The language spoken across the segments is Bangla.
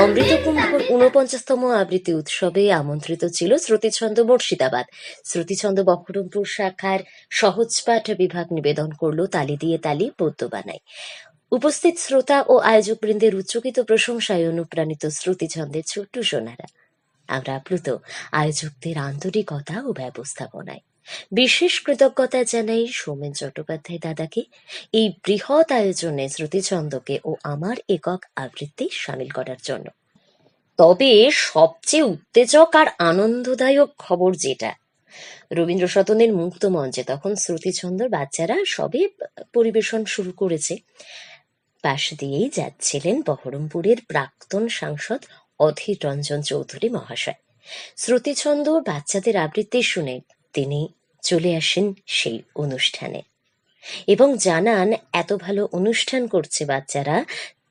অমৃতকুম্ভর ৪৯তম আবৃত্তি উৎসবে আমন্ত্রিত ছিল শ্রুতিছন্দ মুর্শিদাবাদ। শ্রুতিছন্দ বহরমপুর শাখার সহজপাঠ বিভাগ নিবেদন করল তালি দিয়ে তালি পদ্য বানাই। উপস্থিত শ্রোতা ও আয়োজকবৃন্দের উচ্চকিত প্রশংসায় অনুপ্রাণিত শ্রুতিছন্দের ছোট্ট সোনারা। আমরা আপ্লুত আয়োজকদের আন্তরিকতা ও ব্যবস্থাপনায়। বিশেষ কৃতজ্ঞতা জানাই সৌমেন চট্টোপাধ্যায় দাদাকে এই বৃহৎ আয়োজনে শ্রুতিছন্দকে ও আমার একক আবৃত্তি সামিল করার জন্য। তবে সবচেয়ে উত্তেজক আর আনন্দদায়ক খবর যেটা, রবীন্দ্র সদনের মুক্ত মঞ্চে তখন শ্রুতিছন্দর বাচ্চারা সবে পরিবেশন শুরু করেছে। পাশ দিয়েই যাচ্ছিলেন বহরমপুরের প্রাক্তন সাংসদ অধীর রঞ্জন চৌধুরী মহাশয়। শ্রুতিছন্দ বাচ্চাদের আবৃত্তি শুনে তিনি চলে আসেন সেই অনুষ্ঠানে এবং জানান এত ভালো অনুষ্ঠান করছে বাচ্চারা,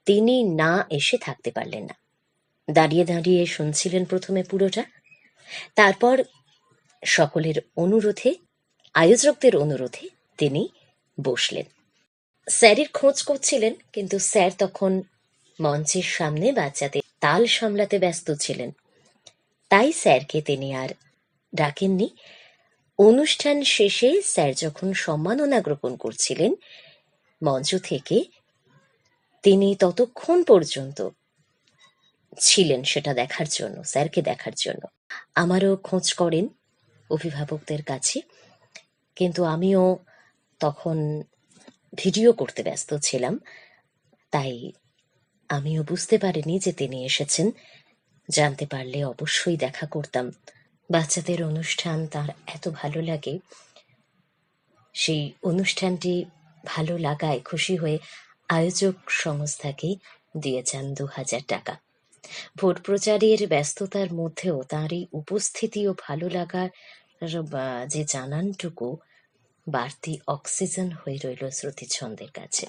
তিনি না এসে থাকতে পারলেন না। দাঁড়িয়ে দাঁড়িয়ে শুনছিলেন প্রথমে পুরোটা, তারপর সকলের অনুরোধে, আয়োজকদের অনুরোধে তিনি বসলেন। স্যারের খোঁজ করছিলেন, কিন্তু স্যার তখন মঞ্চের সামনে বাচ্চাদের তাল সামলাতে ব্যস্ত ছিলেন, তাই স্যারকে তিনি আর ডাকেননি। অনুষ্ঠান শেষে স্যার যখন সম্মাননা গ্রহণ করছিলেন মঞ্চ থেকে, তিনি ততক্ষণ পর্যন্ত ছিলেন সেটা দেখার জন্য, স্যারকে দেখার জন্য। আমারও খোঁজ করেন অভিভাবকদের কাছে, কিন্তু আমিও তখন ভিডিও করতে ব্যস্ত ছিলাম, তাই আমিও বুঝতে পারিনি যে তিনি এসেছেন। জানতে পারলে অবশ্যই দেখা করতাম। বাচ্চাদের অনুষ্ঠান তার এত ভালো লাগে, সেই অনুষ্ঠানটি ভালো লাগায় খুশি হয়ে আয়োজক সংস্থাকে দিয়েছেন ২০০০ টাকা। ভোট প্রচারের ব্যস্ততার মধ্যেও তাঁর এই উপস্থিতি ও ভালো লাগার যে জানানটুকু বাড়তি অক্সিজেন হয়ে রইল শ্রুতিছন্দের কাছে।